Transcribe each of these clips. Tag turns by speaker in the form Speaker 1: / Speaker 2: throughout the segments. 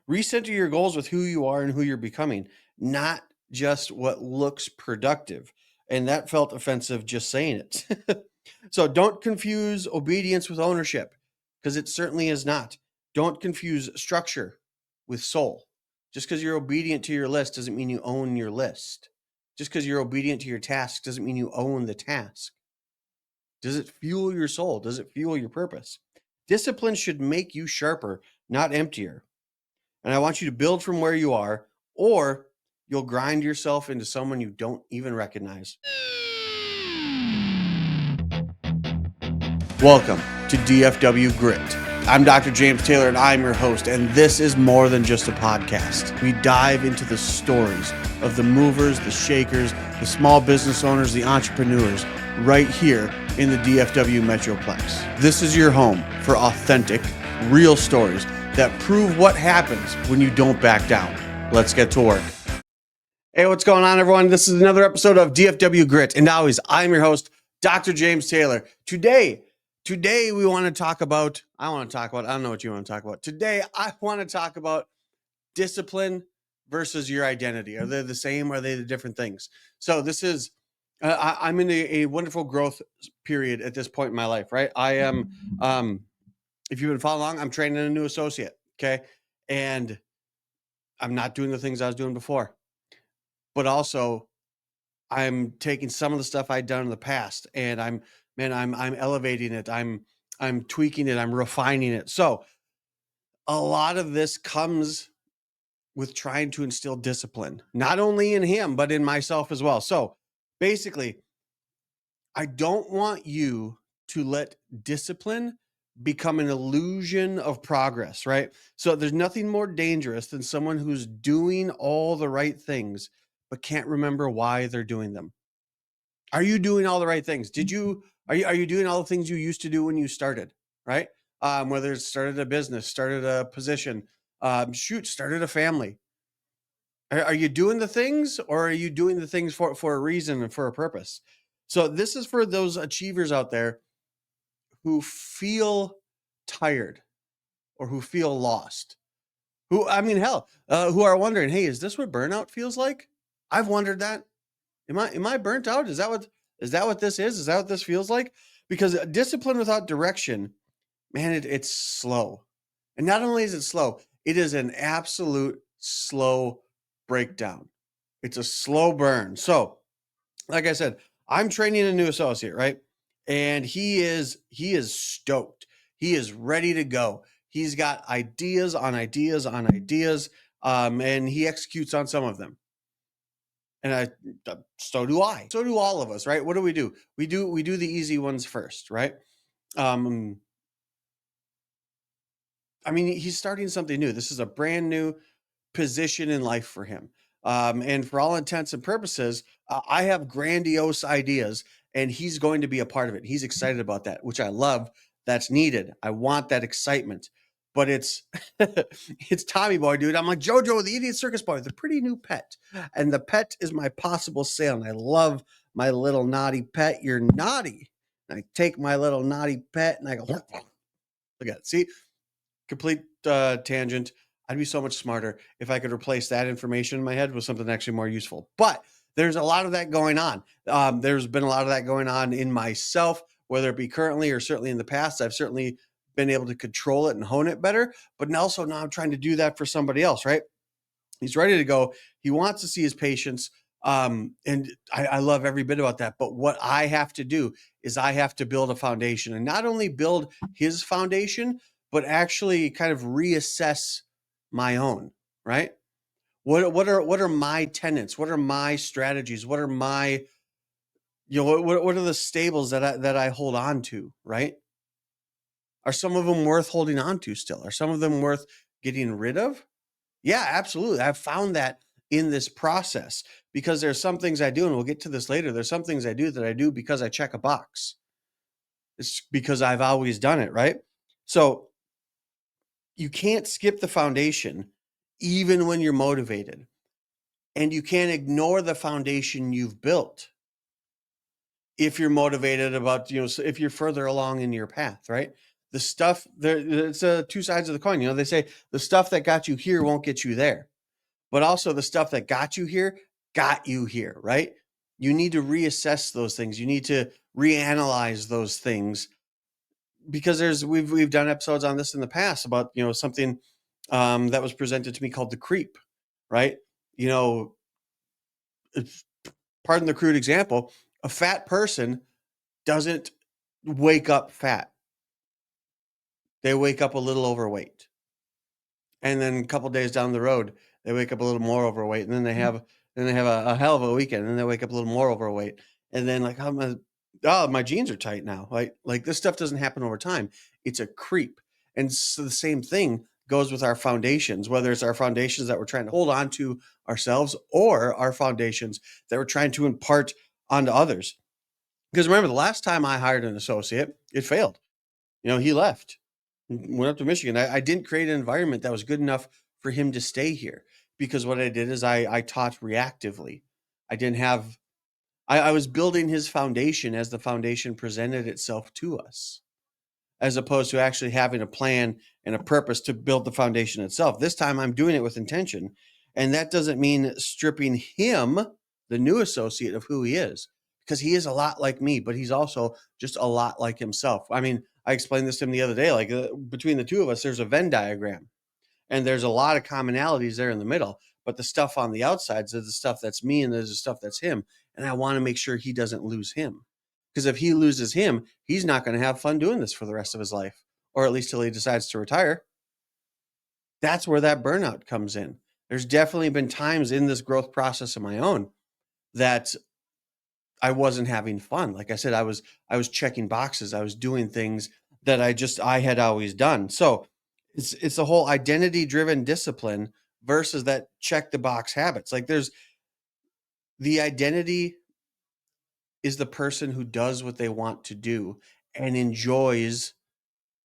Speaker 1: Recenter your goals with who you are and who you're becoming, not just what looks productive. And that felt offensive just saying it. So don't confuse obedience with ownership, because it certainly is not. Don't confuse structure with soul. Just because you're obedient to your list doesn't mean you own your list. Just because you're obedient to your task doesn't mean you own the task. Does it fuel your soul? Does it fuel your purpose? Discipline should make you sharper, not emptier. And I want you to build from where you are, or you'll grind yourself into someone you don't even recognize. Welcome to DFW Grit. I'm Dr. James Taylor, and I'm your host, and this is more than just a podcast. We dive into the stories of the movers, the shakers, the small business owners, the entrepreneurs, right here in the DFW Metroplex. This is your home for authentic, real stories that prove what happens when you don't back down. Let's get to work. Hey, what's going on, everyone? This is another episode of DFW Grit, and always, I'm your host, Dr. James Taylor. Today we want to talk about, I don't know what you want to talk about. Today, I want to talk about discipline versus your identity. Are they the same? Or are they the different things? So this is, I'm in a wonderful growth period at this point in my life, right? I am, if you've been following along, I'm training a new associate, okay? And I'm not doing the things I was doing before. But also, I'm taking some of the stuff I'd done in the past, and I'm elevating it. I'm tweaking it. I'm refining it. So a lot of this comes with trying to instill discipline, not only in him, but in myself as well. So basically, I don't want you to let discipline become an illusion of progress, right? So there's nothing more dangerous than someone who's doing all the right things, but can't remember why they're doing them. Are you doing all the right things? Are you doing all the things you used to do when you started, right? Whether it started a business, started a position, started a family. Are you doing the things, or are you doing the things for a reason and for a purpose? So this is for those achievers out there who feel tired or who feel lost. Who are wondering, hey, is this what burnout feels like? I've wondered that. Am I burnt out? Is that what this is? Is that what this feels like? Because discipline without direction, man, it's slow. And not only is it slow, it is an absolute slow breakdown. It's a slow burn. So, like I said, I'm training a new associate, right? And he is stoked. He is ready to go. He's got ideas on ideas on ideas, and he executes on some of them. And so do I. So do all of us, right? What do? We do the easy ones first, right? He's starting something new. This is a brand new position in life for him. And for all intents and purposes, I have grandiose ideas, and he's going to be a part of it. He's excited about that, which I love. That's needed. I want that excitement. But it's it's Tommy Boy, dude. I'm like JoJo, the Idiot Circus Boy, the pretty new pet. And the pet is my possible sale. And I love my little naughty pet. You're naughty. And I take my little naughty pet and I go, look at it. See? Complete tangent. I'd be so much smarter if I could replace that information in my head with something actually more useful. But there's a lot of that going on. There's been a lot of that going on in myself, whether it be currently or certainly in the past. I've certainly been able to control it and hone it better. But also now I'm trying to do that for somebody else, right? He's ready to go. He wants to see his patients. And I love every bit about that. But what I have to do is I have to build a foundation, and not only build his foundation, but actually kind of reassess my own, right? What are my tenets? What are my strategies? What are my, what are the stables that I hold on to, right? Are some of them worth holding on to still? Are some of them worth getting rid of? Yeah, absolutely. I've found that in this process, because there's some things I do, and we'll get to this later. There's some things I do that I do because I check a box. It's because I've always done it, right? So you can't skip the foundation even when you're motivated, and you can't ignore the foundation you've built if you're motivated about, if you're further along in your path, right? The stuff there, it's two sides of the coin. They say the stuff that got you here won't get you there, but also the stuff that got you here, right? You need to reassess those things. You need to reanalyze those things, because we've done episodes on this in the past about something that was presented to me called the creep, right? Pardon the crude example, a fat person doesn't wake up fat. They wake up a little overweight. And then a couple days down the road, they wake up a little more overweight, and then they have a hell of a weekend, and then they wake up a little more overweight, and then like, oh, my jeans are tight now. Like this stuff doesn't happen over time. It's a creep. And so the same thing goes with our foundations, whether it's our foundations that we're trying to hold on to ourselves or our foundations that we're trying to impart onto others. Because remember, the last time I hired an associate, it failed. He left, went up to Michigan. I didn't create an environment that was good enough for him to stay here, because what I did is I taught reactively. I was building his foundation as the foundation presented itself to us, as opposed to actually having a plan and a purpose to build the foundation itself. This time I'm doing it with intention. And that doesn't mean stripping him, the new associate, of who he is, because he is a lot like me, but he's also just a lot like himself. I mean, I explained this to him the other day, like between the two of us, there's a Venn diagram, and there's a lot of commonalities there in the middle, but the stuff on the outsides is the stuff that's me, and there's the stuff that's him. And I want to make sure he doesn't lose him, because if he loses him, he's not going to have fun doing this for the rest of his life, or at least till he decides to retire. That's where that burnout comes in. There's definitely been times in this growth process of my own that I wasn't having fun. Like I said, I was checking boxes. I was doing things that I had always done. So it's the whole identity driven discipline versus that check the box habits. Like there's the identity is the person who does what they want to do and enjoys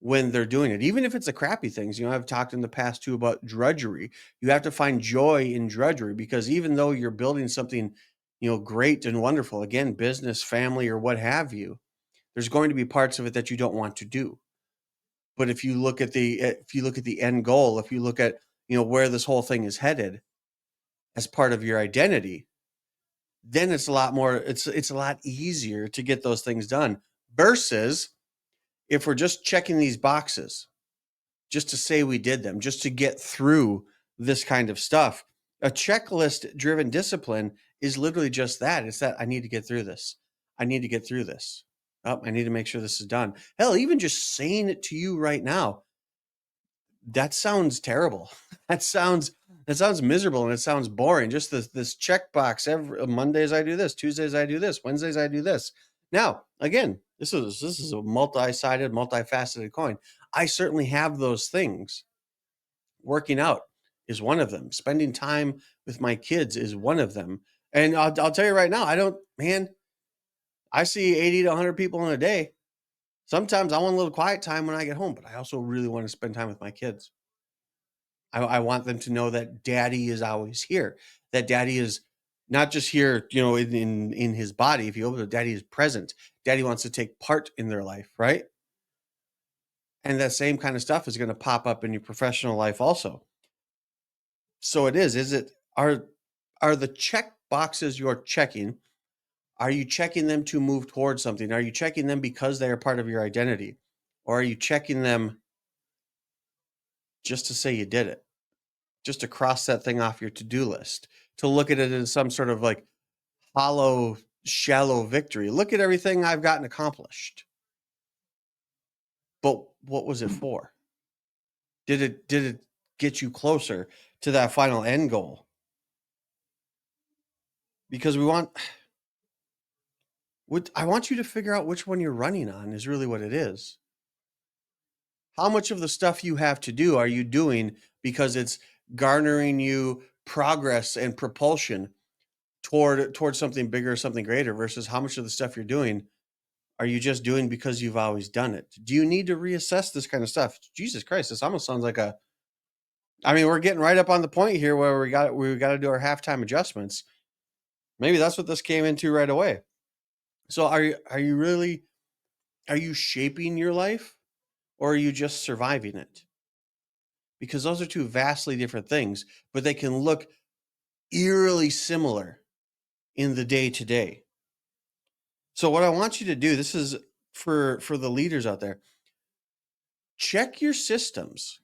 Speaker 1: when they're doing it, even if it's the crappy things. I've talked in the past too about drudgery. You have to find joy in drudgery, because even though you're building something, great and wonderful, again, business, family, or what have you, there's going to be parts of it that you don't want to do. But if you look at the end goal, if you look at, where this whole thing is headed as part of your identity, then it's a lot easier to get those things done, versus if we're just checking these boxes just to say we did them, just to get through this kind of stuff. A checklist driven discipline is literally just that. It's that I need to get through this. I need to get through this. Oh, I need to make sure this is done. Hell, even just saying it to you right now, that sounds terrible. That sounds miserable, and it sounds boring. Just this checkbox. Every Mondays I do this, Tuesdays I do this, Wednesdays I do this. Now, again, this is a multi-sided, multifaceted coin. I certainly have those things. Working out is one of them. Spending time with my kids is one of them. And I'll tell you right now, I see 80 to 100 people in a day. Sometimes I want a little quiet time when I get home, but I also really want to spend time with my kids. I want them to know that daddy is always here, that daddy is not just here, in his body. If you open it, daddy is present. Daddy wants to take part in their life, right? And that same kind of stuff is going to pop up in your professional life also. So are the check boxes you're checking, are you checking them to move towards something? Are you checking them because they are part of your identity? Or are you checking them just to say you did it? Just to cross that thing off your to-do list, to look at it as some sort of like hollow, shallow victory. Look at everything I've gotten accomplished. But what was it for? Did it get you closer to that final end goal? Because I want you to figure out which one you're running on is really what it is. How much of the stuff you have to do are you doing because it's garnering you progress and propulsion toward something bigger, something greater, versus how much of the stuff you're doing are you just doing because you've always done it? Do you need to reassess this kind of stuff? Jesus Christ, this almost sounds like we're getting right up on the point here where we got to do our halftime adjustments. Maybe that's what this came into right away. So are you shaping your life, or are you just surviving it? Because those are two vastly different things, but they can look eerily similar in the day to day. So what I want you to do, this is for the leaders out there, check your systems,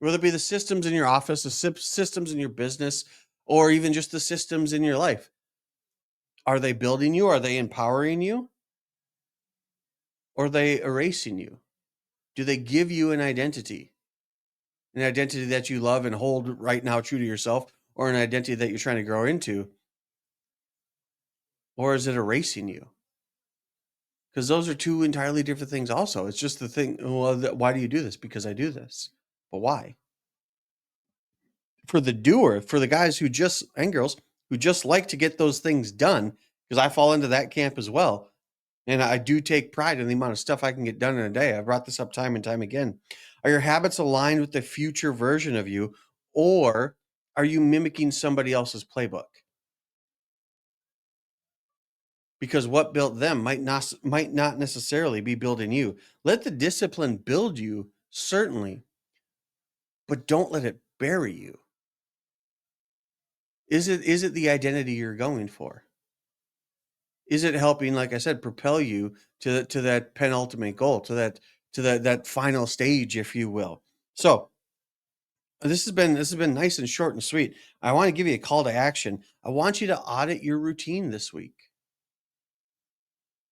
Speaker 1: whether it be the systems in your office, the systems in your business, or even just the systems in your life. Are they building you? Are they empowering you? Or are they erasing you? Do they give you an identity that you love and hold right now true to yourself, or an identity that you're trying to grow into? Or is it erasing you? Because those are two entirely different things also. It's just the thing, well, why do you do this? Because I do this. But why? For the doer, for the guys who just, and girls, who just like to get those things done, because I fall into that camp as well. And I do take pride in the amount of stuff I can get done in a day. I've brought this up time and time again. Are your habits aligned with the future version of you, or are you mimicking somebody else's playbook? Because what built them might not necessarily be building you. Let the discipline build you, certainly, but don't let it bury you. Is it the identity you're going for? Is it helping, like I said, propel you to that penultimate goal, to that final stage, if you will? So this has been nice and short and sweet. I want to give you a call to action. I want you to audit your routine this week.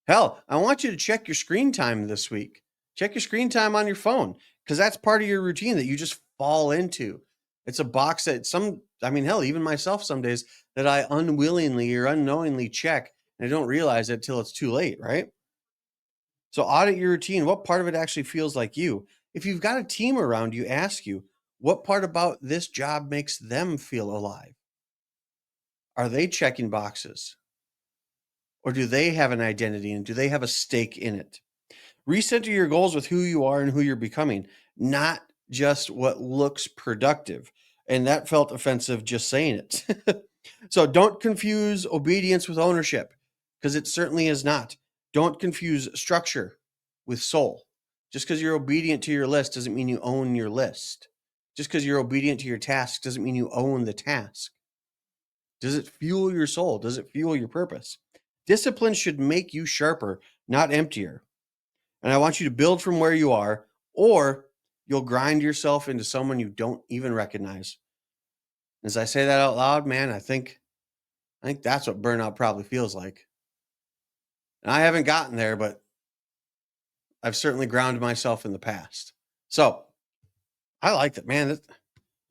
Speaker 1: Hell, I want you to check your screen time this week. Check your screen time on your phone, because that's part of your routine that you just fall into. It's a box that hell, even myself some days that I unwillingly or unknowingly check, and I don't realize it till it's too late, right? So audit your routine. What part of it actually feels like you? If you've got a team around you, ask you, what part about this job makes them feel alive? Are they checking boxes? Or do they have an identity, and do they have a stake in it? Recenter your goals with who you are and who you're becoming, not just what looks productive. And that felt offensive just saying it. So don't confuse obedience with ownership, because it certainly is not. Don't confuse structure with soul. Just because you're obedient to your list doesn't mean you own your list. Just because you're obedient to your task doesn't mean you own the task. Does it fuel your soul? Does it fuel your purpose? Discipline should make you sharper, not emptier. And I want you to build from where you are, or you'll grind yourself into someone you don't even recognize. As I say that out loud, man, I think that's what burnout probably feels like. And I haven't gotten there, but I've certainly grounded myself in the past. So I liked it, man.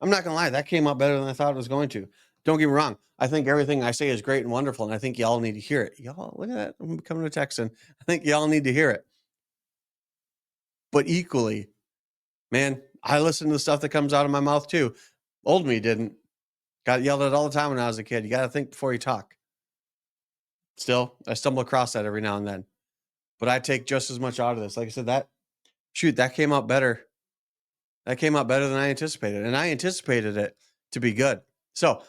Speaker 1: I'm not gonna lie, that came out better than I thought it was going to. Don't get me wrong. I think everything I say is great and wonderful, and I think y'all need to hear it. Y'all, look at that. I'm becoming a Texan. I think y'all need to hear it. But equally, man, I listen to the stuff that comes out of my mouth too. Old me didn't. Got yelled at all the time when I was a kid. You got to think before you talk. Still, I stumble across that every now and then. But I take just as much out of this. Like I said, that came out better. That came out better than I anticipated. And I anticipated it to be good. So,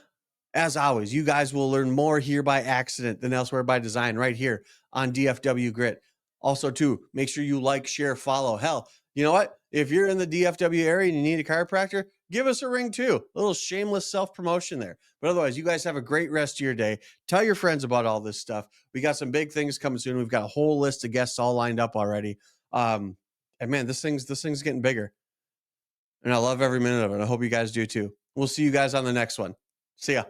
Speaker 1: as always, you guys will learn more here by accident than elsewhere by design right here on DFW Grit. Also, too, make sure you like, share, follow. Hell, you know what? If you're in the DFW area and you need a chiropractor, give us a ring too. A little shameless self-promotion there. But otherwise, you guys have a great rest of your day. Tell your friends about all this stuff. We got some big things coming soon. We've got a whole list of guests all lined up already. And man, this thing's getting bigger. And I love every minute of it. I hope you guys do too. We'll see you guys on the next one. See ya.